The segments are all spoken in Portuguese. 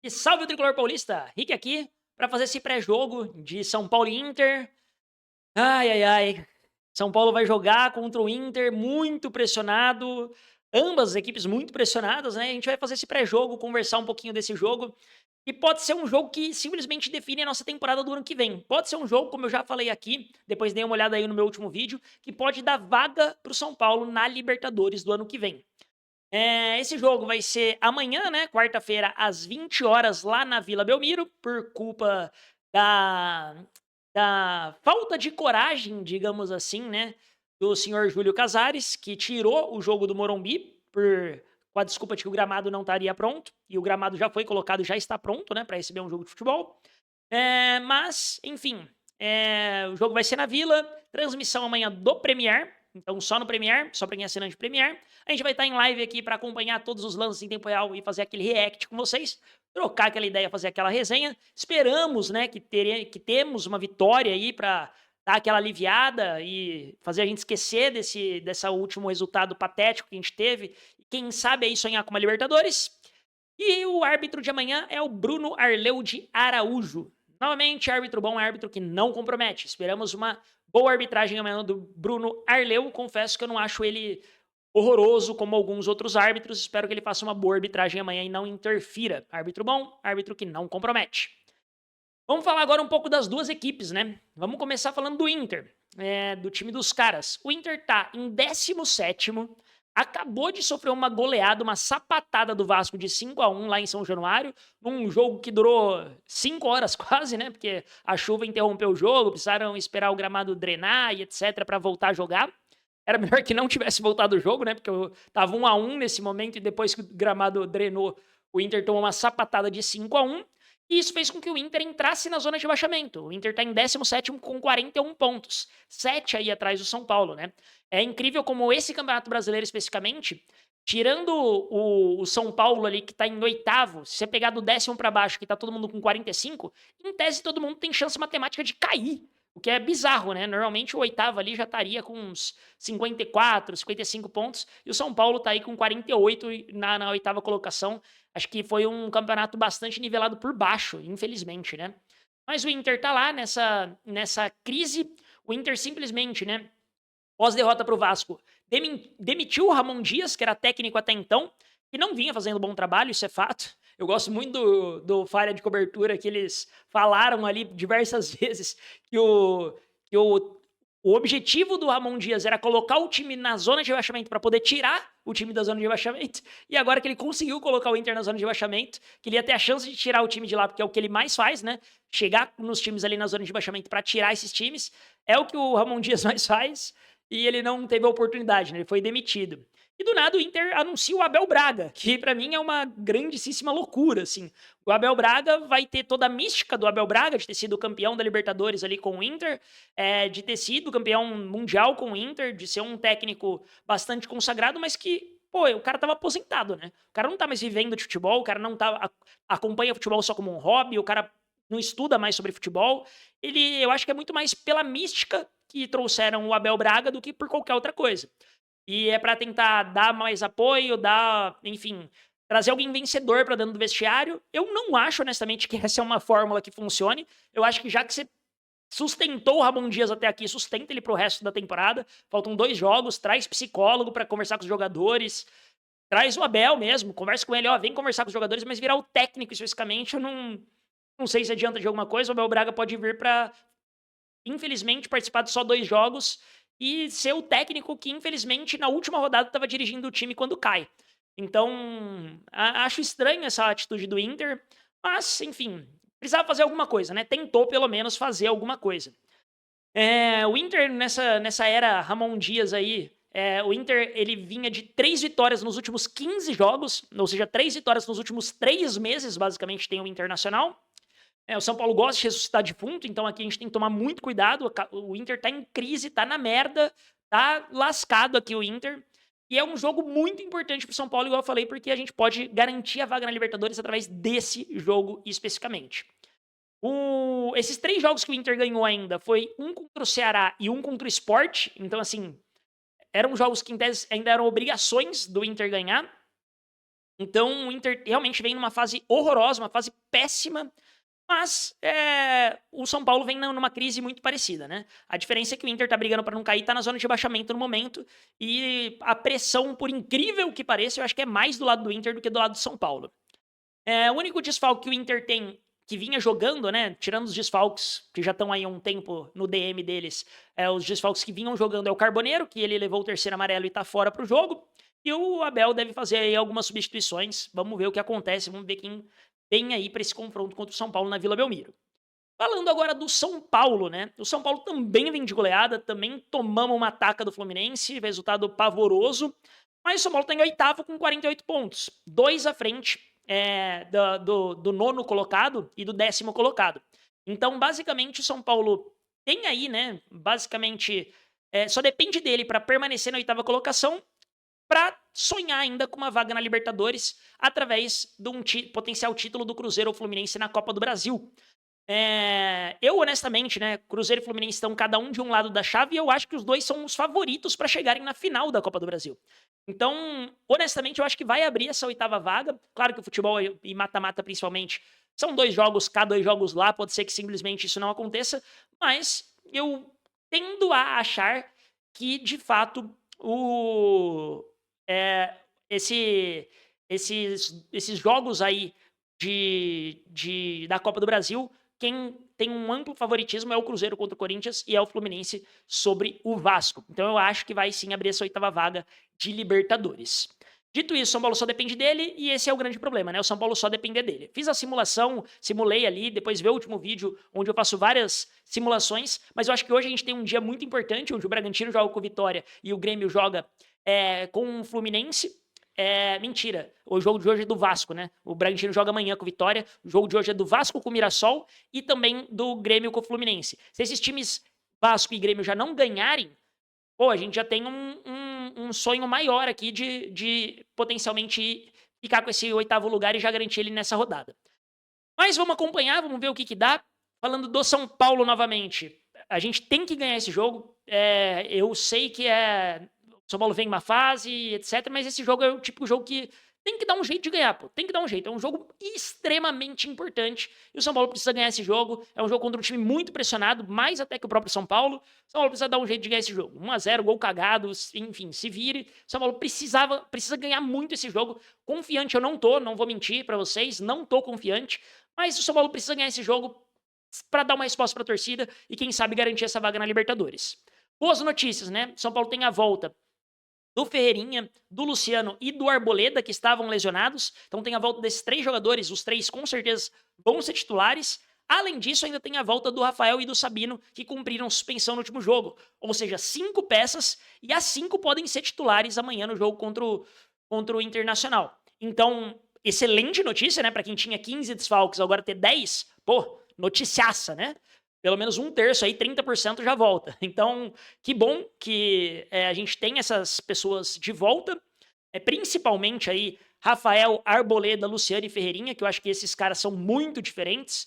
E salve o tricolor paulista! Rick aqui para fazer esse pré-jogo de São Paulo e Inter. Ai, ai, ai. São Paulo vai jogar contra o Inter muito pressionado. Ambas as equipes muito pressionadas, né? A gente vai fazer esse pré-jogo, conversar um pouquinho desse jogo. E pode ser um jogo que simplesmente define a nossa temporada do ano que vem. Pode ser um jogo, como eu já falei aqui, depois dei uma olhada aí no meu último vídeo, que pode dar vaga para o São Paulo na Libertadores do ano que vem. Esse jogo vai ser amanhã, né, quarta-feira, às 20 horas, lá na Vila Belmiro, por culpa da falta de coragem, digamos assim, né, do senhor Júlio Casares, que tirou o jogo do Morumbi com a desculpa de que o gramado não estaria pronto, e o gramado já foi colocado, já está pronto, né, para receber um jogo de futebol. Mas, enfim, o jogo vai ser na Vila, transmissão amanhã do Premier, então só no Premier, só para quem é assinante Premier. A gente vai estar em live aqui para acompanhar todos os lances em tempo real e fazer aquele react com vocês, trocar aquela ideia, fazer aquela resenha. Esperamos, né, que temos uma vitória aí para dar aquela aliviada e fazer a gente esquecer desse último resultado patético que a gente teve. Quem sabe aí sonhar com uma Libertadores. E o árbitro de amanhã é o Bruno Arleu de Araújo. Novamente, árbitro bom, árbitro que não compromete. Esperamos uma boa arbitragem amanhã do Bruno Arleu. Confesso que eu não acho ele horroroso como alguns outros árbitros. Espero que ele faça uma boa arbitragem amanhã e não interfira. Árbitro bom, árbitro que não compromete. Vamos falar agora um pouco das duas equipes, né? Vamos começar falando do Inter, do time dos caras. O Inter tá em 17º, acabou de sofrer uma goleada, uma sapatada do Vasco de 5-1 lá em São Januário, num jogo que durou 5 horas quase, né? Porque a chuva interrompeu o jogo, precisaram esperar o gramado drenar e etc para voltar a jogar. Era melhor que não tivesse voltado o jogo, né? Porque tava 1-1 nesse momento e depois que o gramado drenou, o Inter tomou uma sapatada de 5-1. E isso fez com que o Inter entrasse na zona de rebaixamento. O Inter está em 17º com 41 pontos, 7 aí atrás do São Paulo, né? É incrível como esse Campeonato Brasileiro especificamente, tirando o São Paulo ali que está em oitavo, se você pegar do 10º para baixo, que está todo mundo com 45, em tese todo mundo tem chance matemática de cair. O que é bizarro, né? Normalmente o oitavo ali já estaria com uns 54, 55 pontos, e o São Paulo está aí com 48 na oitava colocação. Acho que foi um campeonato bastante nivelado por baixo, infelizmente, né? Mas o Inter tá lá nessa crise. O Inter simplesmente, né, pós-derrota para o Vasco, demitiu o Ramon Dias, que era técnico até então, e não vinha fazendo bom trabalho, isso é fato. Eu gosto muito do Falha de Cobertura, que eles falaram ali diversas vezes que o objetivo do Ramon Dias era colocar o time na zona de rebaixamento para poder tirar o time da zona de rebaixamento. E agora que ele conseguiu colocar o Inter na zona de rebaixamento, que ele ia ter a chance de tirar o time de lá, porque é o que ele mais faz, né? Chegar nos times ali na zona de rebaixamento para tirar esses times, é o que o Ramon Dias mais faz. E ele não teve a oportunidade, né? Ele foi demitido. E do nada o Inter anuncia o Abel Braga, que para mim é uma grandíssima loucura, assim. O Abel Braga vai ter toda a mística do Abel Braga, de ter sido campeão da Libertadores ali com o Inter, de ter sido campeão mundial com o Inter, de ser um técnico bastante consagrado, mas que, pô, o cara tava aposentado, né? O cara não tá mais vivendo de futebol, o cara não tá, acompanha futebol só como um hobby, o cara não estuda mais sobre futebol. Eu acho que é muito mais pela mística que trouxeram o Abel Braga do que por qualquer outra coisa. E é para tentar dar mais apoio, enfim, trazer alguém vencedor para dentro do vestiário. Eu não acho, honestamente, que essa é uma fórmula que funcione. Eu acho que já que você sustentou o Ramon Dias até aqui, sustenta ele pro resto da temporada. Faltam 2 jogos, traz psicólogo para conversar com os jogadores, traz o Abel mesmo, conversa com ele, ó, vem conversar com os jogadores, mas virar o técnico especificamente, eu não sei se adianta de alguma coisa. O Abel Braga pode vir para, infelizmente, participar de só 2 jogos e ser o técnico que, infelizmente, na última rodada estava dirigindo o time quando cai. Então, acho estranho essa atitude do Inter, mas, enfim, precisava fazer alguma coisa, né? Tentou, pelo menos, fazer alguma coisa. O Inter, nessa era Ramon Dias aí, o Inter ele vinha de 3 vitórias nos últimos 15 jogos, ou seja, 3 vitórias nos últimos 3 meses, basicamente, tem o Internacional. O São Paulo gosta de ressuscitar defunto, então aqui a gente tem que tomar muito cuidado. O Inter tá em crise, tá na merda, tá lascado aqui o Inter. E é um jogo muito importante pro São Paulo, igual eu falei, porque a gente pode garantir a vaga na Libertadores através desse jogo especificamente. Esses 3 jogos que o Inter ganhou ainda foi um contra o Ceará e um contra o Sport. Então, assim, eram jogos que em tese ainda eram obrigações do Inter ganhar. Então o Inter realmente vem numa fase horrorosa, uma fase péssima, mas o São Paulo vem numa crise muito parecida, né? A diferença é que o Inter tá brigando para não cair, tá na zona de rebaixamento no momento, e a pressão, por incrível que pareça, eu acho que é mais do lado do Inter do que do lado do São Paulo. O único desfalque que o Inter tem, que vinha jogando, né? Tirando os desfalques que já estão aí há um tempo no DM deles, os desfalques que vinham jogando é o Carboneiro, que ele levou o terceiro amarelo e tá fora pro jogo. E o Abel deve fazer aí algumas substituições. Vamos ver o que acontece, vamos ver quem vem aí para esse confronto contra o São Paulo na Vila Belmiro. Falando agora do São Paulo, né? O São Paulo também vem de goleada, também tomamos uma taca do Fluminense, resultado pavoroso. Mas o São Paulo está em oitavo com 48 pontos, dois à frente do nono colocado e do décimo colocado. Então, basicamente, o São Paulo tem aí, né? Basicamente, só depende dele para permanecer na oitava colocação, para sonhar ainda com uma vaga na Libertadores através de um potencial título do Cruzeiro ou Fluminense na Copa do Brasil. Eu, honestamente, né, Cruzeiro e Fluminense estão cada um de um lado da chave e eu acho que os dois são os favoritos para chegarem na final da Copa do Brasil. Então, honestamente, eu acho que vai abrir essa oitava vaga. Claro que o futebol e mata-mata, principalmente, são 2 jogos cá, 2 jogos lá. Pode ser que simplesmente isso não aconteça, mas eu tendo a achar que, de fato, esses jogos aí da Copa do Brasil, quem tem um amplo favoritismo é o Cruzeiro contra o Corinthians e é o Fluminense sobre o Vasco. Então eu acho que vai sim abrir essa oitava vaga de Libertadores. Dito isso, o São Paulo só depende dele e esse é o grande problema, né? O São Paulo só depender dele. Fiz a simulação, simulei ali, depois vê o último vídeo onde eu faço várias simulações, mas eu acho que hoje a gente tem um dia muito importante, onde o Bragantino joga com o Vitória e o Grêmio joga com o Fluminense. Mentira, o jogo de hoje é do Vasco, né? O Bragantino joga amanhã com o Vitória, o jogo de hoje é do Vasco com o Mirassol e também do Grêmio com o Fluminense. Se esses times Vasco e Grêmio já não ganharem, pô, a gente já tem um sonho maior aqui de potencialmente ficar com esse oitavo lugar e já garantir ele nessa rodada. Mas vamos acompanhar, vamos ver o que dá. Falando do São Paulo novamente, a gente tem que ganhar esse jogo. Eu sei que o São Paulo vem em uma fase, etc. Mas esse jogo é o típico jogo que tem que dar um jeito de ganhar, pô. Tem que dar um jeito. É um jogo extremamente importante. E o São Paulo precisa ganhar esse jogo. É um jogo contra um time muito pressionado, mais até que o próprio São Paulo. O São Paulo precisa dar um jeito de ganhar esse jogo. 1-0, gol cagado, enfim, se vire. O São Paulo precisa ganhar muito esse jogo. Confiante eu não tô, não vou mentir pra vocês. Não tô confiante. Mas o São Paulo precisa ganhar esse jogo para dar uma resposta para a torcida e, quem sabe, garantir essa vaga na Libertadores. Boas notícias, né? São Paulo tem a volta do Ferreirinha, do Luciano e do Arboleda, que estavam lesionados. Então tem a volta desses 3 jogadores, os 3 com certeza vão ser titulares. Além disso, ainda tem a volta do Rafael e do Sabino, que cumpriram suspensão no último jogo. Ou seja, 5 peças, e as 5 podem ser titulares amanhã no jogo contra o Internacional. Então, excelente notícia, né? Para quem tinha 15 desfalques, agora ter 10, pô, noticiaça, né? Pelo menos 1/3 aí, 30% já volta. Então, que bom que a gente tem essas pessoas de volta, principalmente aí Rafael, Arboleda, Luciano e Ferreirinha, que eu acho que esses caras são muito diferentes,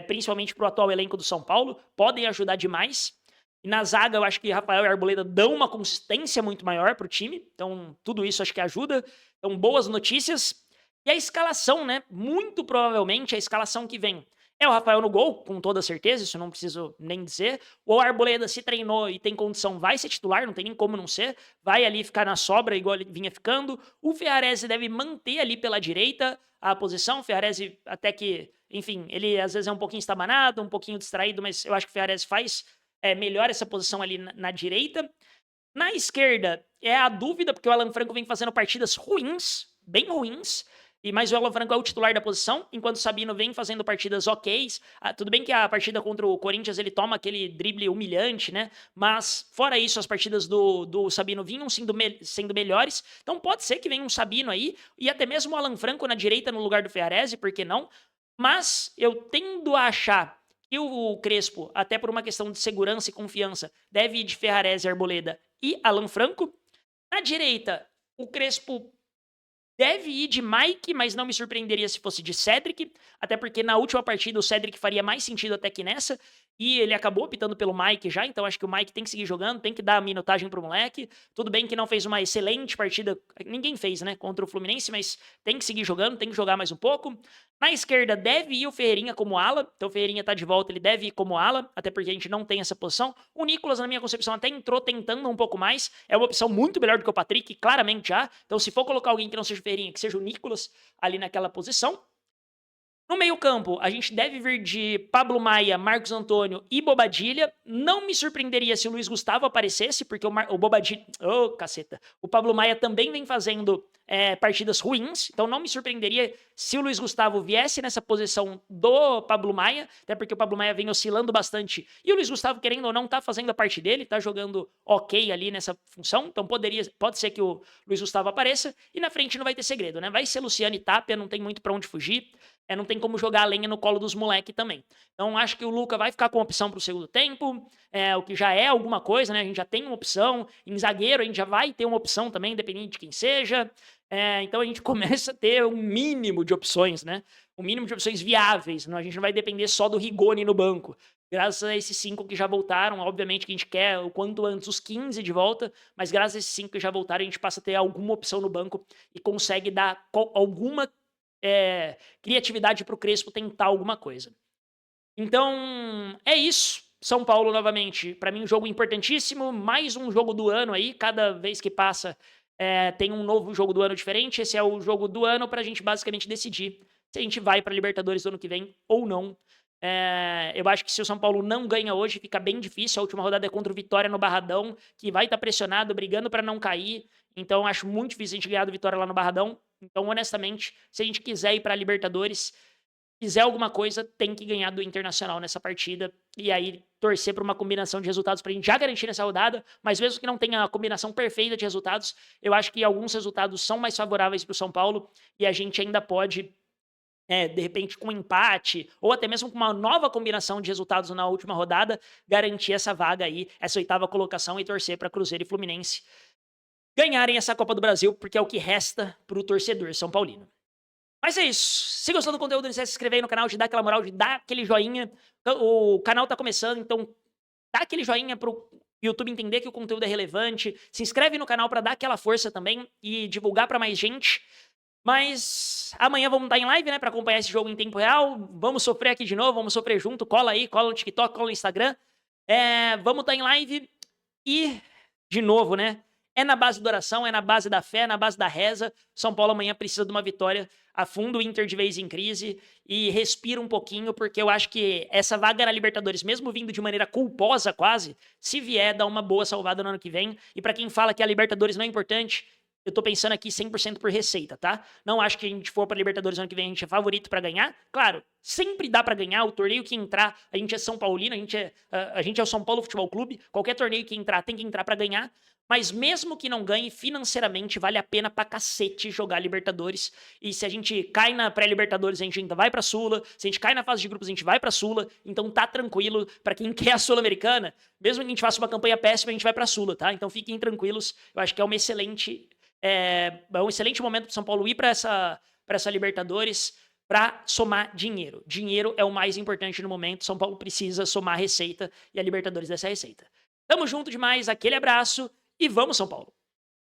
principalmente pro atual elenco do São Paulo, podem ajudar demais. E na zaga, eu acho que Rafael e Arboleda dão uma consistência muito maior pro time, então tudo isso acho que ajuda. Então, boas notícias. E a escalação, né? Muito provavelmente a escalação que vem é o Rafael no gol, com toda certeza, isso eu não preciso nem dizer. O Arboleda, se treinou e tem condição, vai ser titular, não tem nem como não ser. Vai ali ficar na sobra, igual ele vinha ficando. O Ferrarese deve manter ali pela direita a posição. O Ferrarese, até que, enfim, ele às vezes é um pouquinho estabanado, um pouquinho distraído, mas eu acho que o Ferrarese faz melhor essa posição ali na direita. Na esquerda, é a dúvida, porque o Alan Franco vem fazendo partidas ruins, bem ruins. Mas o Alan Franco é o titular da posição, enquanto o Sabino vem fazendo partidas ok. Tudo bem que a partida contra o Corinthians ele toma aquele drible humilhante, né? Mas, fora isso, as partidas do Sabino vinham sendo melhores. Então pode ser que venha um Sabino aí, e até mesmo o Alan Franco na direita no lugar do Ferrarese, por que não? Mas eu tendo a achar que o Crespo, até por uma questão de segurança e confiança, deve ir de Ferrarese, Arboleda e Alan Franco. Na direita, o Crespo Deve ir de Mike, mas não me surpreenderia se fosse de Cedric, até porque na última partida o Cedric faria mais sentido até que nessa, e ele acabou optando pelo Mike já, então acho que o Mike tem que seguir jogando, tem que dar a minutagem pro moleque. Tudo bem que não fez uma excelente partida, ninguém fez, né, contra o Fluminense, mas tem que seguir jogando, tem que jogar mais um pouco. Na esquerda deve ir o Ferreirinha como ala, então o Ferreirinha tá de volta, ele deve ir como ala, até porque a gente não tem essa posição. O Nicolas, na minha concepção, até entrou tentando um pouco mais, é uma opção muito melhor do que o Patrick, claramente já. Então se for colocar alguém que não seja o Ferreirinha, que seja o Nicolas ali naquela posição. No meio-campo, a gente deve vir de Pablo Maia, Marcos Antônio e Bobadilha. Não me surpreenderia se o Luiz Gustavo aparecesse, porque o Bobadilha. Ô, caceta. O Pablo Maia também vem fazendo partidas ruins, então não me surpreenderia se o Luiz Gustavo viesse nessa posição do Pablo Maia, até porque o Pablo Maia vem oscilando bastante. E o Luiz Gustavo, querendo ou não, tá fazendo a parte dele, tá jogando ok ali nessa função, então pode ser que o Luiz Gustavo apareça. E na frente não vai ter segredo, né? Vai ser Luciano e Tapia, não tem muito pra onde fugir. Não tem como jogar a lenha no colo dos moleques também. Então, acho que o Luca vai ficar com opção para o segundo tempo, o que já é alguma coisa, né? A gente já tem uma opção. Em zagueiro, a gente já vai ter uma opção também, independente de quem seja. Então, a gente começa a ter um mínimo de opções, né? Um mínimo de opções viáveis. Não? A gente não vai depender só do Rigoni no banco. Graças a esses 5 que já voltaram, obviamente que a gente quer o quanto antes os 15 de volta, mas graças a esses 5 que já voltaram, a gente passa a ter alguma opção no banco e consegue dar alguma criatividade para o Crespo tentar alguma coisa. Então, é isso. São Paulo, novamente, para mim, um jogo importantíssimo. Mais um jogo do ano aí. Cada vez que passa, tem um novo jogo do ano diferente. Esse é o jogo do ano para a gente basicamente decidir se a gente vai para a Libertadores do ano que vem ou não. Eu acho que se o São Paulo não ganha hoje, fica bem difícil. A última rodada é contra o Vitória no Barradão, que vai estar pressionado, brigando para não cair. Então, acho muito difícil a gente ganhar do Vitória lá no Barradão. Então, honestamente, se a gente quiser ir para a Libertadores, quiser alguma coisa, tem que ganhar do Internacional nessa partida. E aí, torcer para uma combinação de resultados para a gente já garantir nessa rodada. Mas mesmo que não tenha a combinação perfeita de resultados, eu acho que alguns resultados são mais favoráveis para o São Paulo. E a gente ainda pode, de repente, com um empate, ou até mesmo com uma nova combinação de resultados na última rodada, garantir essa vaga aí, essa 8ª colocação e torcer para Cruzeiro e Fluminense ganharem essa Copa do Brasil, porque é o que resta pro torcedor são paulino. Mas é isso. Se gostou do conteúdo, não esquece de se inscrever aí no canal, de dar aquela moral, de dar aquele joinha. O canal tá começando, então dá aquele joinha pro YouTube entender que o conteúdo é relevante. Se inscreve no canal pra dar aquela força também e divulgar pra mais gente. Mas amanhã vamos estar em live, né, pra acompanhar esse jogo em tempo real. Vamos sofrer aqui de novo, vamos sofrer junto. Cola aí, cola no TikTok, cola no Instagram. Vamos estar em live e, de novo, né, é na base da oração, é na base da fé, é na base da reza. São Paulo amanhã precisa de uma vitória. Afunda o Inter de vez em crise e respira um pouquinho, porque eu acho que essa vaga na Libertadores, mesmo vindo de maneira culposa quase, se vier, dá uma boa salvada no ano que vem. E pra quem fala que a Libertadores não é importante, eu tô pensando aqui 100% por receita, tá? Não acho que a gente for pra Libertadores ano que vem, a gente é favorito pra ganhar. Claro, sempre dá pra ganhar, o torneio que entrar, a gente é São Paulino, a gente é o São Paulo Futebol Clube, qualquer torneio que entrar tem que entrar pra ganhar. Mas mesmo que não ganhe, financeiramente vale a pena pra cacete jogar Libertadores. E se a gente cai na pré-Libertadores, a gente ainda vai pra Sula. Se a gente cai na fase de grupos, a gente vai pra Sula. Então tá tranquilo. Pra quem quer a Sul-Americana, mesmo que a gente faça uma campanha péssima, a gente vai pra Sula, tá? Então fiquem tranquilos. Eu acho que é um excelente momento pro São Paulo ir pra essa Libertadores para somar dinheiro. Dinheiro é o mais importante no momento. São Paulo precisa somar receita e a Libertadores dessa receita. Tamo junto demais, aquele abraço e vamos São Paulo!